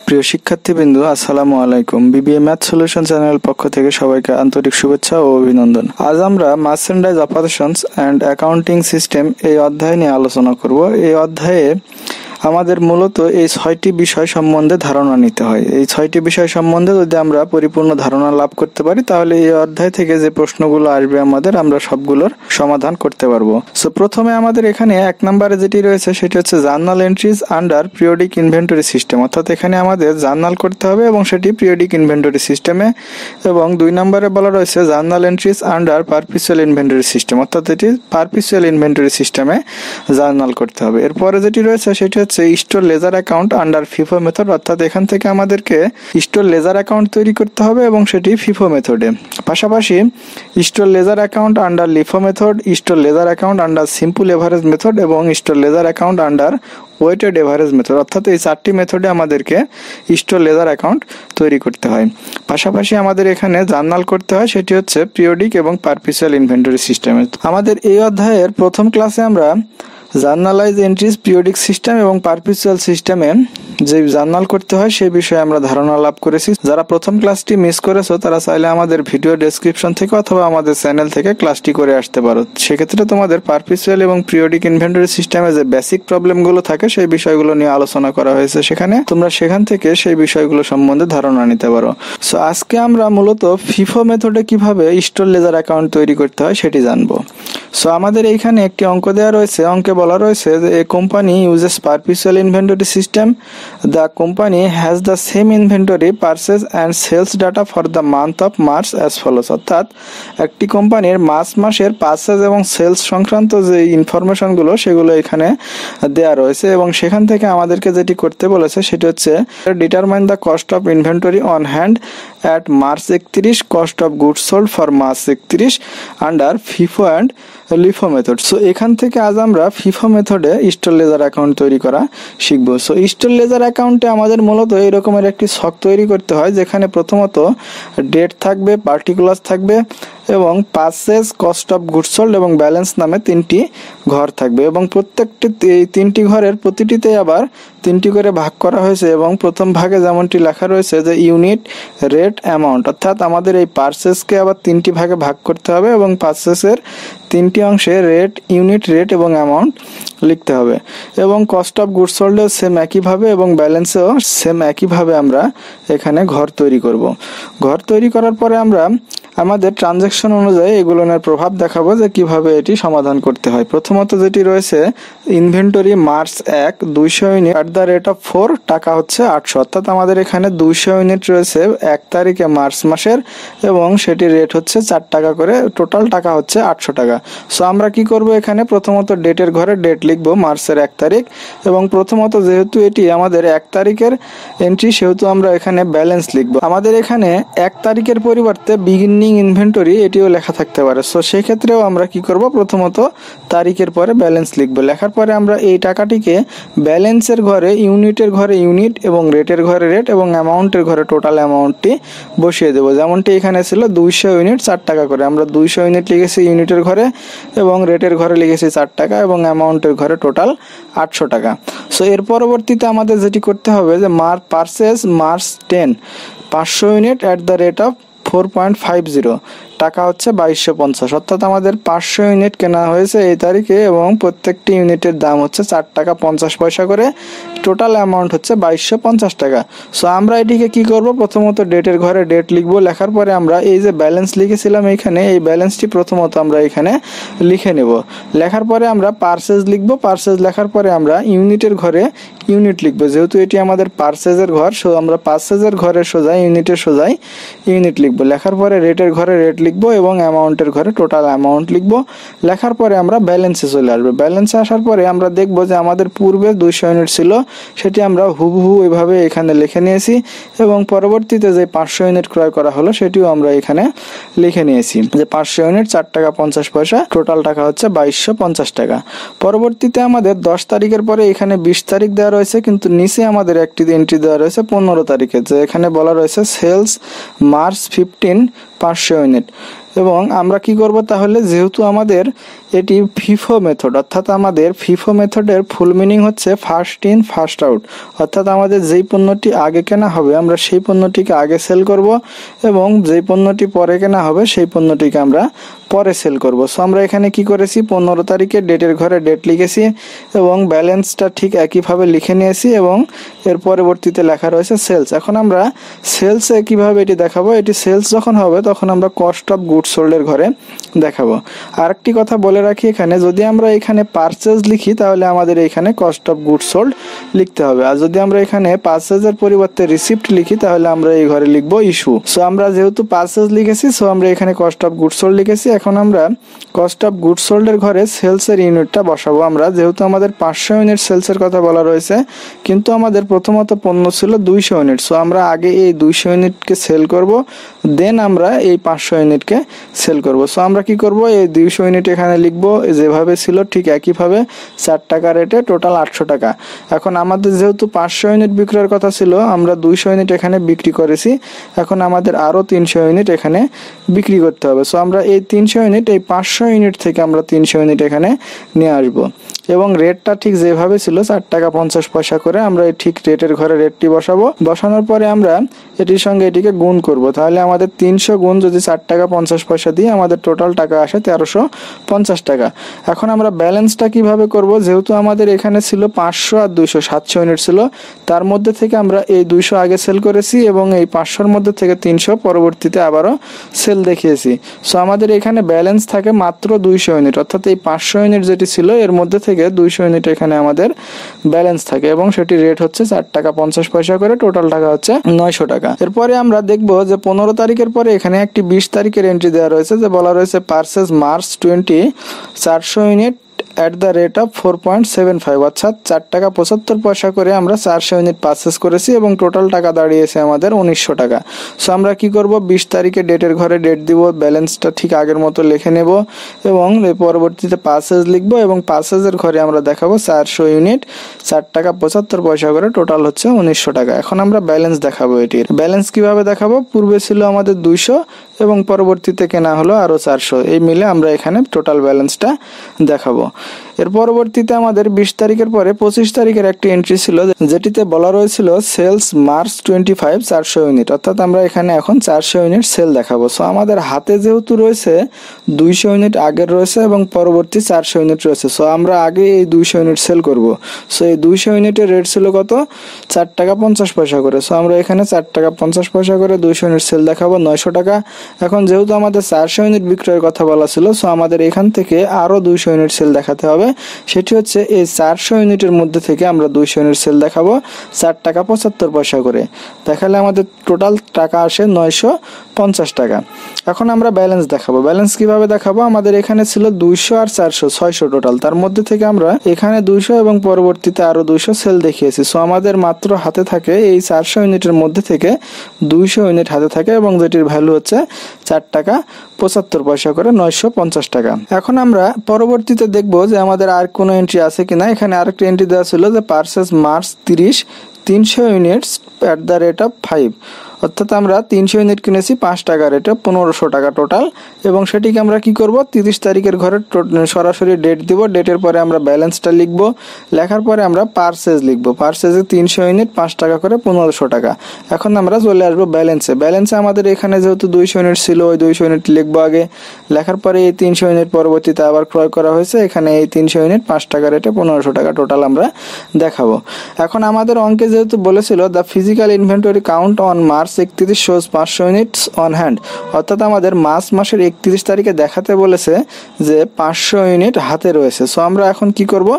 প্রিয় শিক্ষার্থীবৃন্দ, আসসালামু আলাইকুম। বিবিএ ম্যাথ সলিউশন চ্যানেলের পক্ষ থেকে সবাইকে আন্তরিক শুভেচ্ছা ও অভিনন্দন। আজ আমরা merchandise operations and accounting system এই অধ্যায় নিয়ে আলোচনা করব। এই অধ্যায়ে আমাদের মূলত এই 6টি বিষয় সম্বন্ধে ধারণা নিতে হয়। এই 6টি বিষয় সম্বন্ধে যদি আমরা পরিপূর্ণ ধারণা লাভ করতে পারি, তাহলে এই অধ্যায় থেকে যে প্রশ্নগুলো আসবে আমরা সবগুলোর সমাধান করতে পারবো। সো প্রথমে আমাদের এখানে 1 নম্বরে যেটি রয়েছে সেটি হচ্ছে journal entries under periodic inventory system, অর্থাৎ এখানে আমাদের জার্নাল করতে হবে এবং সেটি পিরিয়ডিক ইনভেন্টরি সিস্টেমে। এবং 2 নম্বরে বলা রয়েছে journal entries under perpetual inventory system, অর্থাৎ এটি পারপিচুয়াল ইনভেন্টরি সিস্টেমে জার্নাল করতে হবে। এরপরে যেটি রয়েছে সেটি হচ্ছে store ledger account under FIFO method, অর্থাৎ এখান থেকে আমাদেরকে স্টোর লেজার অ্যাকাউন্ট তৈরি করতে হবে এবং সেটি ফিফো মেথডে। পাশাপাশি store ledger account under LIFO method, store ledger account under simple average method এবং store ledger account under weighted average method, অর্থাৎ এই 4টি মেথডে আমাদেরকে স্টোর লেজার অ্যাকাউন্ট তৈরি করতে হয়। পাশাপাশি আমাদের এখানে জার্নাল করতে হয়, সেটি হচ্ছে পিরিয়ডিক এবং পারপিচুয়াল ইনভেন্টরি সিস্টেমে। আমাদের এই অধ্যায়ের প্রথম ক্লাসে আমরা জার্নালাইজ এন্ট্রিজ, পিরিয়ডিক সিস্টেম এবং পারপিচুয়াল সিস্টেমে যে জার্নাল করতে হয় সেই বিষয়ে আমরা ধারণা লাভ করেছি। যারা প্রথম ক্লাসটি মিস করেছো তারা চাইলে আমাদের ভিডিও ডেসক্রিপশন থেকে অথবা আমাদের চ্যানেল থেকে ক্লাসটি করে আসতে পারো। সেক্ষেত্রে তোমাদের পারপিচুয়াল এবং পিরিয়ডিক ইনভেন্টরি সিস্টেমে যে বেসিক প্রবলেমগুলো থাকে সেই বিষয়গুলো নিয়ে আলোচনা করা হয়েছে সেখানে, তোমরা সেখান থেকে সেই বিষয়গুলো সম্বন্ধে ধারণা নিতে পারো। সো আজকে আমরা মূলত ফিফো মেথডে কিভাবে স্টোর লেজার অ্যাকাউন্ট তৈরি করতে হয় সেটি জানবো। সো আমাদের এইখানে একটি অঙ্ক দেওয়া রয়েছে। অঙ্কে বলা রয়েছে যে a company uses perpetual inventory system. The company has the same inventory purchase and sales data for the month of March as follows, অর্থাৎ একটি কোম্পানির মার্চ মাসের পারচেজ এবং সেলস সংক্রান্ত যে ইনফরমেশনগুলো সেগুলো এখানে দেওয়া রয়েছে এবং সেখান থেকে আমাদেরকে যেটি করতে বলেছে সেটি হচ্ছে determine the cost of inventory on hand at March 31, cost of goods sold for March 31 under FIFO and LIFO method. So এখান থেকে আজ আমরা ফিফো মেথডে স্টোর লেজার অ্যাকাউন্ট তৈরি করা শিখবো। সো স্টোর লেজার অ্যাকাউন্টে আমাদের মূলত এরকমের একটি ছক তৈরি করতে হয়, যেখানে প্রথমত ডেট থাকবে, পার্টিকুলার থাকবে এবং purchase, cost of goods sold এবং ব্যালেন্স নামে 3টি ঘর থাকবে এবং প্রত্যেকটি এই 3টি ঘরের প্রতিটিতে আবার 3টি করে ভাগ করা হয়েছে এবং প্রথম ভাগে যেমনটি লেখা রয়েছে যে ইউনিট, রেট, অ্যামাউন্ট, অর্থাৎ আমাদের এই পারচেজকে আবার 3টি ভাগে ভাগ করতে হবে এবং পারচেজের 3টি অংশে রেট, ইউনিট, রেট এবং অ্যামাউন্ট লিখতে হবে এবং কস্ট অফ গুডস সোল্ডেও সেম একইভাবে এবং ব্যালেন্সেও সেম একইভাবে আমরা এখানে ঘর তৈরি করব। ঘর তৈরি করার পরে আমরা আমাদের ট্রানজ্যাকশন অনুযায়ী এগুলোর প্রভাব দেখাবো যে কিভাবে এটি সমাধান করতে হয়। প্রথমত যেটি রয়েছে inventory March 1 200 unit at the rate of 4, টাকা হচ্ছে 800, অর্থাৎ আমাদের এখানে 200 ইউনিট রয়েছে 1 তারিখে মার্চ মাসের এবং সেটির রেট হচ্ছে 4 টাকা করে, টোটাল টাকা হচ্ছে 800 টাকা। সো আমরা কি করব, এখানে প্রথমত ডেটের ঘরে ডেট লিখবো মার্চের 1 তারিখ এবং প্রথমত যেহেতু এটি আমাদের 1 তারিখের এন্ট্রি সেহেতু আমরা এখানে ব্যালেন্স লিখবো। আমাদের এখানে 1 তারিখের পরিবর্তে বিগিনিং ইনভেন্টরি এটিও লেখা থাকতে পারে। সো সেক্ষেত্রেও আমরা কি করব, প্রথমত তারিখের পরে ব্যালেন্স লিখবো। লেখার পরে আমরা এই টাকাটিকে ব্যালেন্সের ঘরে, ইউনিটের ঘরে ইউনিট এবং রেটের ঘরে রেট এবং অ্যামাউন্টের ঘরে টোটাল অ্যামাউন্টটি বসিয়ে দেবো। যেমনটি এখানে ছিল 200 ইউনিট 4 টাকা করে, আমরা 200 ইউনিট লিখেছি ইউনিটের ঘরে এবং রেটের ঘরে লিখেছি 4 টাকা এবং অ্যামাউন্টের ঘরে টোটাল 800 টাকা। সো এর পরবর্তীতে আমাদের যেটি করতে হবে যে purchase March 10 500 unit at the rate of 4.50, টাকা হচ্ছে 2250, অর্থাৎ আমাদের 500 ইউনিট কেনা হয়েছে এই তারিখে এবং প্রত্যেকটি ইউনিটের দাম হচ্ছে 4 টাকা 50 পয়সা করে, টোটাল অ্যামাউন্ট হচ্ছে 2250 টাকা। সো আমরা এটিকে কি করব, প্রথমত ডেটের ঘরে ডেট লিখবো। লেখার পরে আমরা এই যে ব্যালেন্স লিখেছিলাম এখানে, এই ব্যালেন্সটি প্রথমত আমরা এখানে লিখে নেব। লেখার পরে আমরা পারচেজ লিখবো। পারচেজ লেখার পরে আমরা ইউনিটের ঘরে ইউনিট লিখবো, যেহেতু এটি আমাদের পারচেজের ঘর সো আমরা পারচেজের ঘরে সোজাই ইউনিটের সোজাই ইউনিট লিখবো। লেখার পরে রেটের ঘরে রেট লিখবো এবং অ্যামাউন্টের ঘরে টোটাল অ্যামাউন্ট লিখবো। লেখার পরে আমরা ব্যালেন্সে চলে আসবো। ব্যালেন্সে আসার পরে আমরা দেখবো যে আমাদের পূর্বে 200 ইউনিট ছিল সেটি আমরা হুবহু এভাবে এখানে লিখে নিয়েছি এবং পরবর্তীতে যে 500 ইউনিট ক্রয় করা হলো সেটিও আমরা এখানে লিখে নিয়েছি যে 500 ইউনিট 4 টাকা 50 পয়সা, টোটাল টাকা হচ্ছে 2250 টাকা। পরবর্তীতে আমাদের 10 তারিখের পরে এখানে 20 তারিখ দেওয়া রয়েছে, কিন্তু নিচে আমাদের একটি এন্ট্রি দেওয়া রয়েছে 15 তারিখে, যে এখানে বলা রয়েছে সেলস মার্চ 15 500 ইউনিট। এবং আমরা কি করব, তাহলে যেহেতু আমাদের এটি ফিফো মেথড, অর্থাৎ আমাদের ফিফো মেথডের ফুল মিনিং হচ্ছে ফার্স্ট ইন ফার্স্ট আউট। অর্থাৎ আমাদের যেই পণ্যটি আগে কেনা হবে আমরা সেই পণ্যটিকে আগে সেল করব এবং যেই পণ্যটি পরে কেনা হবে সেই পণ্যটিকে আমরা পরে সেল করব। সো আমরা এখানে কি করেছি, 15 তারিখে ডেটের ঘরে ডেট লিখেছি এবং ব্যালেন্সটা ঠিক একইভাবে লিখে নিয়েছি এবং এর পরবর্তীতে লেখা রয়েছে সেলস। এখন আমরা সেলসে কিভাবে এটি দেখাবো, এটি সেলস যখন হবে তখন আমরা কস্ট অফ গুডস সোল্ডের ঘরে দেখাবো। আরেকটি কথা বলে রাখি, এখানে যদি আমরা এখানে পারচেজ লিখি তাহলে আমাদের এখানে কস্ট অফ গুডস সোল্ড লিখতে হবে, আর যদি আমরা এখানে পারচেজের পরিবর্তে রিসিপ্ট লিখি তাহলে আমরা এই ঘরে লিখবো ইস্যু। সো আমরা যেহেতু পারচেজ লিখেছি সো আমরা এখানে কস্ট অফ গুডস সোল্ড লিখেছি। এখন আমরা কস্ট অফ গুডস সোল্ডের ঘরে সেলসের ইউনিটটা বসাবো। আমরা যেহেতু আমাদের 500 ইউনিট সেলসের কথা বলা রয়েছে কিন্তু আমাদের প্রথমত পণ্য ছিল 200 ইউনিট, সো আমরা আগে এই 200 ইউনিটকে সেল করব, দেন আমরা এই 500 ইউনিটকে সেল করব। সো আমরা কি করব, এই 200 ইউনিট এখানে লিখব যেভাবে ছিল ঠিক একইভাবে 4 টাকা রেটে টোটাল 800 টাকা। এখন আমাদের যেহেতু 500 ইউনিট বিক্রয়ের কথা ছিল আমরা 200 ইউনিট এখানে বিক্রি করেছি, এখন আমাদের আরও 300 ইউনিট এখানে বিক্রি করতে হবে। সো আমরা এই 300 ইউনিট এই 500 ইউনিট থেকে আমরা 300 ইউনিট এখানে নিয়ে আসবো এবং রেটটা ঠিক যেভাবে ছিল 4 টাকা 50 পয়সা করে আমরা এই ঠিক রেটের ঘরে রেটটি বসাবো। বসানোর পরে আমরা এটির সঙ্গে এটিকে গুণ করব, তাহলে আমাদের 300 গুণ যদি 4 টাকা 50 পয়সা দিয়ে আমাদের টোটাল টাকা আসে 1350 টাকা। এখন আমরা ব্যালেন্সটা কিভাবে করব, যেহেতু আমাদের এখানে ছিল 500 আর 200 700 ইউনিট ছিল, তার মধ্যে থেকে আমরা এই 200 আগে সেল করেছি এবং এই 500-র মধ্যে থেকে 300 পরবর্তীতে আবারও সেল দেখিয়েছি। সো আমাদের এখানে ব্যালেন্স থাকে মাত্র 200 ইউনিট, অর্থাৎ এই 500 ইউনিট যেটি ছিল এর মধ্যে থেকে 200 ইউনিট এখানে আমাদের ব্যালেন্স থাকে এবং সেটি রেট হচ্ছে 4 টাকা 50 পয়সা করে, টোটাল টাকা হচ্ছে 900 টাকা। এরপরে আমরা দেখব যে 15 তারিখের পরে এখানে একটি 20 তারিখের এন্ট্রি দেওয়া রয়েছে, যে বলা রয়েছে purchase March 20 400 unit at the rate of 4.75, অর্থাৎ 4 টাকা 75 পয়সা করে আমরা 400 ইউনিট পারচেজ করেছি এবং টোটাল টাকা দাঁড়িয়েছে আমাদের 1900 টাকা। সো আমরা কি করব, 20 তারিখে ডেটের ঘরে ডেট দিব, ব্যালেন্সটা ঠিক আগের মতো লিখে নেব এবং পরবর্তীতে পারচেজ লিখব এবং পারচেজের ঘরে আমরা দেখাবো 400 ইউনিট 4 টাকা 75 পয়সা করে, টোটাল হচ্ছে 1900 টাকা। এখন আমরা ব্যালেন্স দেখাবো। এটির ব্যালেন্স কিভাবে দেখাবো, পূর্বে ছিল আমাদের 200 এবং পরবর্তীতে কেনা হলো আরও 400, এই মিলে আমরা এখানে টোটাল ব্যালেন্সটা দেখাবো। এর পরবর্তীতে আমাদের 20 তারিখের পরে 25 তারিখের একটি এন্ট্রি ছিল যেটিতে বলা রয়েছিল সেলস মার্চ 25 400 ইউনিট, অর্থাৎ আমরা এখানে এখন 400 ইউনিট সেল দেখাবো। সো আমাদের হাতে যেহেতু রয়েছে 200 ইউনিট আগের রয়েছে এবং পরবর্তী 400 ইউনিট রয়েছে, সো আমরা আগে এই 200 ইউনিট সেল করব। সো এই 200 ইউনিটের রেট ছিল কত, 4 টাকা 50 পয়সা করে। সো আমরা এখানে 4 টাকা 50 পয়সা করে 200 ইউনিট সেল দেখাবো 900 টাকা। এখন যেহেতু আমাদের 400 ইউনিট বিক্রয়ের কথা বলা ছিল সো আমাদের এখান থেকে আরও 200 ইউনিট সেল দেখাতে হবে, সেটি হচ্ছে এই 400 ইউনিটের মধ্যে থেকে আমরা 200 ইউনিট সেল দেখাবো 4 টাকা 75 পয়সা করে, দেখালে আমাদের টোটাল টাকা আসে 950 টাকা। এখন আমরা ব্যালেন্স দেখাবো। ব্যালেন্স কিভাবে দেখাবো, আমাদের এখানে ছিল 200 আর 400 600 টোটাল, তার মধ্যে থেকে আমরা এখানে 200 এবং পরবর্তীতে আরও 200 সেল দেখিয়েছি। সো আমাদের মাত্র হাতে থাকে এই 400 ইউনিটের মধ্যে থেকে 200 ইউনিট হাতে থাকে এবং যেটির ভ্যালু হচ্ছে 4 টাকা 75 পয়সা করে, 950 টাকা। এখন আমরা পরবর্তীতে দেখব যে আমাদের আর কোনো এন্ট্রি আছে কিনা। এখানে আরেকটা এন্ট্রি দেওয়া ছিল যে purchase March 30 300 units at the rate of 5, অর্থাৎ আমরা 300 ইউনিট কিনেছি 5 টাকা রেটে 1500 টাকা টোটাল এবং সেটিকে আমরা কি করব, 30 তারিখের ঘরে সরাসরি ডেট দিব, ডেটের পরে আমরা ব্যালেন্সটা লিখব, লেখার পরে আমরা পারচেজ লিখব, পারচেজে 300 ইউনিট 5 টাকা করে 1500 টাকা। এখন আমরা চলে আসবো ব্যালেন্সে। ব্যালেন্সে আমাদের এখানে যেহেতু 200 ইউনিট ছিল ওই 200 ইউনিট লিখবো আগে, লেখার পরে এই 300 ইউনিট পরবর্তীতে আবার ক্রয় করা হয়েছে, এখানে এই 300 ইউনিট 5 টাকা রেটে 1500 টাকা টোটাল আমরা দেখাবো। এখন আমাদের অঙ্কে যেহেতু বলেছিল the physical inventory count on March 31 shows 500 units on hand, অর্থাৎ আমাদের মার্চ মাসের 31 তারিখে দেখাতে বলেছে যে 500 ইউনিট হাতে রয়েছে। সো আমরা এখন কি করব,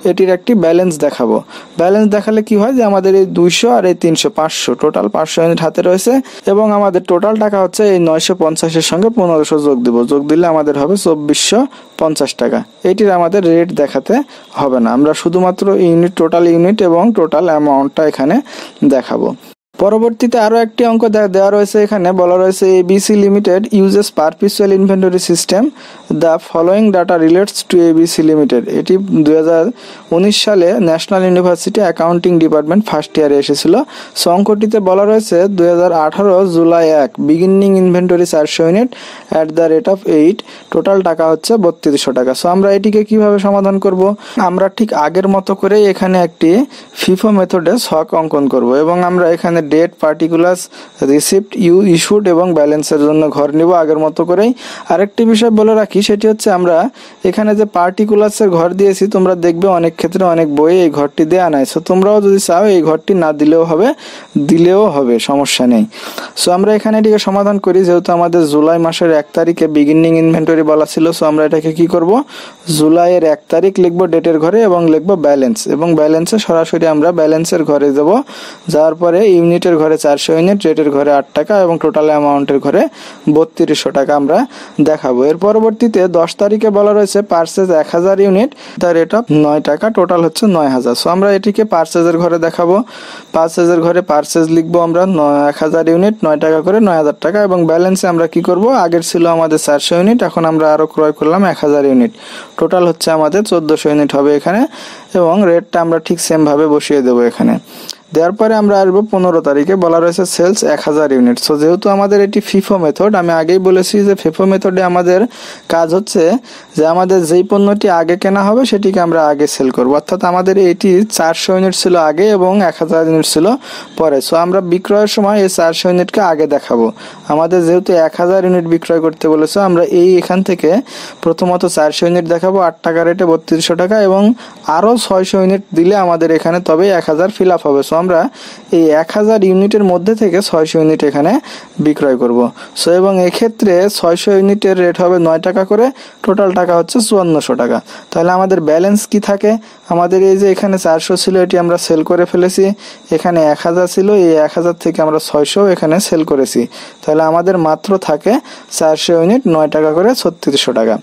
এটির একটি ব্যালেন্স দেখাবো। ব্যালেন্স দেখালে কি হয় যে আমাদের এই 200 আর এই 300 500 টোটাল 500 ইউনিট হাতে রয়েছে এবং আমাদের টোটাল টাকা হচ্ছে এই 950 এর সঙ্গে 1500 যোগ দিব, যোগ দিলে আমাদের হবে 2450 টাকা। এটির আমাদের রেট দেখাতে হবে না, আমরা শুধুমাত্র ইউনিট টোটাল ইউনিট এবং টোটাল অ্যামাউন্টটা এখানে দেখাবো। পরবর্তীতে আরও একটি অঙ্ক দেওয়া রয়েছে, এখানে বলা রয়েছে ABC limited uses perpetual inventory system, the following data relates to ABC limited. এটি 2019 সালে national university accounting department first ইয়ারে এসেছিল। সো অঙ্কটিতে বলা রয়েছে 2018 July 1 beginning inventory 400 unit at the rate of 8, total টাকা হচ্ছে 3200 টাকা। সো আমরা এটিকে কিভাবে সমাধান করব? আমরা ঠিক আগের মতো করে এখানে একটি ফিফো মেথডে ছক অঙ্কন করব এবং আমরা এখানে ডেট, পার্টিকুলার্স, রিসিপ্ট, ইস্যুড এবং ব্যালেন্সের জন্য ঘর নিব আগের মতো করেই। আরেকটি বিষয় বলে রাখি, সেটি হচ্ছে আমরা এখানে যে পার্টিকুলার্সের ঘর দিয়েছি, তোমরা দেখবে অনেক ক্ষেত্রে অনেক বইয়ে এই ঘরটি দেওয়া নাই। সো তোমরাও যদি চাও এই ঘরটি না দিলেও হবে, দিলেও হবে, সমস্যা নেই। সো আমরা এখানে এটিকে সমাধান করি। যেহেতু আমাদের জুলাই মাসের 1 তারিখে বিগিনিং ইনভেন্টরি বলা ছিল, সো আমরা এটাকে কি করব, জুলাইয়ের 1 তারিখ লিখবো ডেটের ঘরে এবং লিখবো ব্যালেন্স, এবং ব্যালেন্সে সরাসরি আমরা ব্যালেন্সের ঘরে যাব। যাওয়ার পরে ইউনিটের ঘরে 400 ইউনিট, রেটের ঘরে 8 টাকা এবং টোটাল অ্যামাউন্টের ঘরে 3200 টাকা আমরা দেখাবো। এর পরবর্তীতে 10 তারিখে বলা রয়েছে purchase 1000 unit, the rate of 9 টাকা, টোটাল হচ্ছে 9000। সো আমরা এটিকে পারচেজের ঘরে দেখাবো। পারচেজের ঘরে পারচেজ লিখবো আমরা 1000 ইউনিট, 9 টাকা করে 9000 টাকা, এবং ব্যালেন্সে আমরা কি করব, আগের ছিল আমাদের 400 ইউনিট, এখন আমরা আরো ক্রয় করলাম 1000 ইউনিট, টোটাল হচ্ছে আমাদের 1400 ইউনিট হবে এখানে, এবং রেটটা আমরা ঠিক সেম ভাবে বসিয়ে দেবো এখানে। দেওয়ার পরে আমরা আসবো 15 তারিখে, বলা রয়েছে সেলস 1000 ইউনিট। সো যেহেতু আমাদের এটি ফিফো মেথড, আমি আগেই বলেছি যে ফিফো মেথডে আমাদের কাজ হচ্ছে যে আমাদের যেই পণ্যটি আগে কেনা হবে সেটিকে আমরা আগে সেল করবো, অর্থাৎ আমাদের এটি 400 ইউনিট ছিল আগে এবং 1000 ইউনিট ছিল পরে। সো আমরা বিক্রয়ের সময় এই 400 ইউনিটকে আগে দেখাবো। আমাদের যেহেতু 1000 ইউনিট বিক্রয় করতে বলেছে, আমরা এখান থেকে প্রথমত 400 ইউনিট দেখাবো 8 টাকা রেটে 3200 টাকা, এবং আরও 600 ইউনিট দিলে আমাদের এখানে তবেই 1000 ফিল আপ হবে। সো আমরা এই 1000 ইউনিটের মধ্যে থেকে 600 ইউনিট এখানে বিক্রয় করব। সো এবং এক্ষেত্রে 600 ইউনিটের রেট হবে 9 টাকা করে, টোটাল টাকা হচ্ছে 5400 টাকা। তাহলে আমাদের ব্যালেন্স কি থাকে, আমাদের এই যে এখানে 400 ছিল, এটি আমরা সেল করে ফেলেছি, এখানে 1000 ছিল, এই 1000 থেকে আমরা 600 এখানে সেল করেছি, তাহলে আমাদের মাত্র থাকে 400 ইউনিট 9 টাকা করে 3600 টাকা।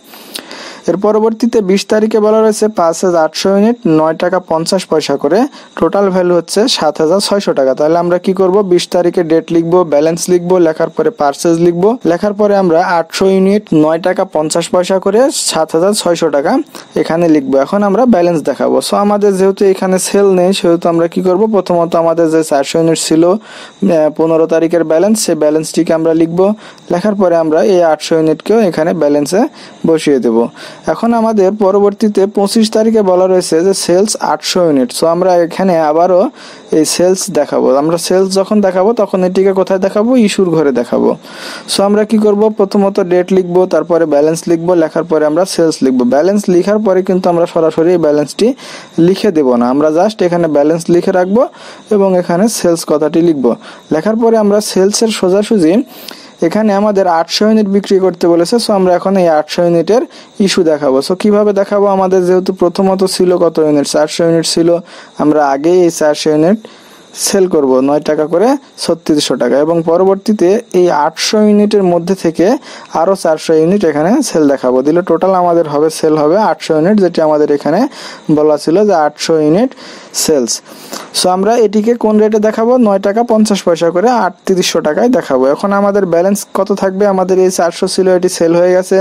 এর পরবর্তীতে 20 তারিখে বলা রয়েছে 5800 ইউনিট 9 টাকা 50 পয়সা করে, টোটাল ভ্যালু হচ্ছে 7600 টাকা। তাহলে আমরা কি করব, 20 তারিখে ডেট লিখবো, ব্যালেন্স লিখবো, লেখার পরে পারচেজ লিখবো, লেখার পরে আমরা 800 ইউনিট 9 টাকা 50 পয়সা করে 7600 টাকা এখানে লিখবো। এখন আমরা ব্যালেন্স দেখাবো। সো আমাদের যেহেতু এখানে সেল নেই, সেহেতু আমরা কি করব, প্রথমত আমাদের যে 400 ইউনিট ছিল 15 তারিখের ব্যালেন্স, সেই ব্যালেন্সটিকে আমরা লিখবো, লেখার পরে আমরা এই 800 ইউনিটকেও এখানে ব্যালেন্সে বসিয়ে দেবো। এখন আমাদের পরবর্তীতে 25 তারিখে বলা রয়েছে যে সেলস 800 ইউনিট। সো আমরা এখানে আবারও এই সেলস দেখাবো। আমরা সেলস যখন দেখাবো তখন এটিকে কোথায় দেখাবো, ইস্যুর ঘরে দেখাবো। সো আমরা কি করব, প্রথমত ডেট লিখবো, তারপরে ব্যালেন্স লিখবো, লেখার পরে আমরা সেলস লিখবো। ব্যালেন্স লেখার পরে কিন্তু আমরা সরাসরি এই ব্যালেন্সটি লিখে দেব না, আমরা জাস্ট এখানে ব্যালেন্স লিখে রাখবো এবং এখানে সেলস কথাটি লিখবো। লেখার পরে আমরা সেলসের সোজাসুজি এখানে আমাদের 800 ইউনিট বিক্রি করতে বলেছে। সো আমরা এখন এই 800 ইউনিটের ইস্যু দেখাবো। সো কিভাবে দেখাবো, আমাদের যেহেতু প্রথমত ছিল কত ইউনিট, 400 ইউনিট ছিল, আমরা আগেই এই 400 ইউনিট সেল করব 9 টাকা করে 3600 টাকা, এবং পরবর্তীতে এই 800 ইউনিটের মধ্যে থেকে আরো 400 ইউনিট এখানে সেল দেখাবো। দিলে টোটাল আমাদের হবে সেল হবে 800 ইউনিট, যেটি আমাদের এখানে বলা ছিল যে 800 ইউনিট সেলস। সো আমরা এটিকে কোন রেটে দেখাবো, 9 টাকা 50 পয়সা করে 3800 টাকায় দেখাবো। এখন আমাদের ব্যালেন্স কত থাকবে, আমাদের এই 400 ছিল, এটি সেল হয়ে গেছে,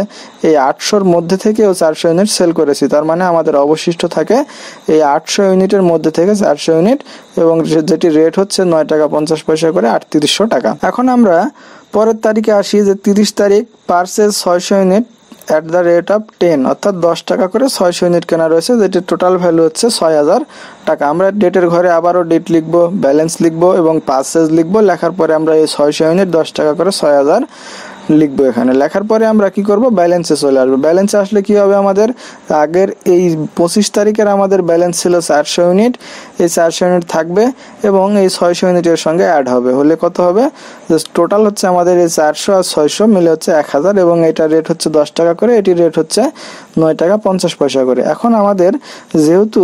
এই 800-র মধ্যে থেকেও 400 ইউনিট সেল করেছি, তার মানে আমাদের অবশিষ্ট থাকে এই 800 ইউনিটের মধ্যে থেকে 400 ইউনিট, এবং যেটি রেট হচ্ছে 9 টাকা 50 পয়সা করে 3800 টাকা। এখন আমরা পরের তারিখে আসি যে 30 তারিখ, purchase 600 unit at the rate of 10, অর্থাৎ 10 টাকা করে 600 ইউনিট কেনা রয়েছে, যেটির টোটাল ভ্যালু হচ্ছে 6000 টাকা। আমরা ডেটের ঘরে আবারও ডেট লিখবো, ব্যালেন্স লিখবো এবং পারচেজ লিখবো, লেখার পরে আমরা এই 600 ইউনিট 10 টাকা করে 6000 লিখবো এখানে। লেখার পরে আমরা কি করব, ব্যালেন্সে চলে আসবো। ব্যালেন্সে আসলে কি হবে, আমাদের আগের এই 25 তারিখের আমাদের ব্যালেন্স ছিল 400 ইউনিট, এই 400 ইউনিট থাকবে এবং এই 600 ইউনিটের সঙ্গে অ্যাড হবে, হলে কত হবে, টোটাল হচ্ছে আমাদের এই 400 আর 600 মিলে হচ্ছে 1000, এবং এটা রেট হচ্ছে 10 টাকা করে, এটি রেট হচ্ছে 9 টাকা 50 পয়সা করে। এখন আমাদের যেহেতু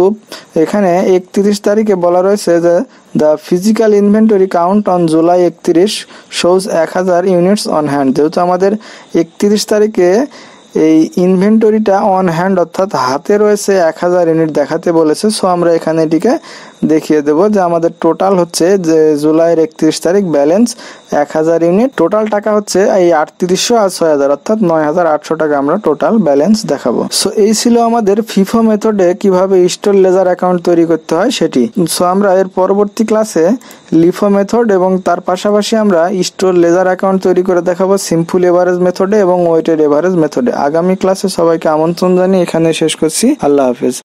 এখানে 31 তারিখে বলা রয়েছে যে the physical inventory count on July 31 shows 1000 units on hand, যেহেতু আমাদের 31 তারিখে এই ইনভেন্টরিটা অন হ্যান্ড অর্থাৎ হাতে রয়েছে 1000 ইউনিট দেখাতে বলেছে। সো আমরা এখানে এটিকে দেখিয়ে দেব যে আমাদের টোটাল হচ্ছে যে জুলাইয়ের 31 তারিখ ব্যালেন্স 1000 ইউনিট, টোটাল টাকা হচ্ছে এই 3800 আর 6000 অর্থাৎ 9800 টাকা আমরা টোটাল ব্যালেন্স দেখাবো। সো এই ছিল আমাদের ফিফো মেথডে কিভাবে স্টোর লেজার অ্যাকাউন্ট তৈরি করতে হয় সেটি। সো আমরা এর পরবর্তী ক্লাসে লিফো মেথড এবং তার পাশাপাশি আমরা স্টোর লেজার অ্যাকাউন্ট তৈরি করে দেখাবো সিম্পল এভারেজ মেথডে এবং ওয়েটেড এভারেজ মেথডে। আগামী ক্লাসে সবাইকে আমন্ত্রণ জানিয়ে এখানে শেষ করছি। আল্লাহ হাফেজ।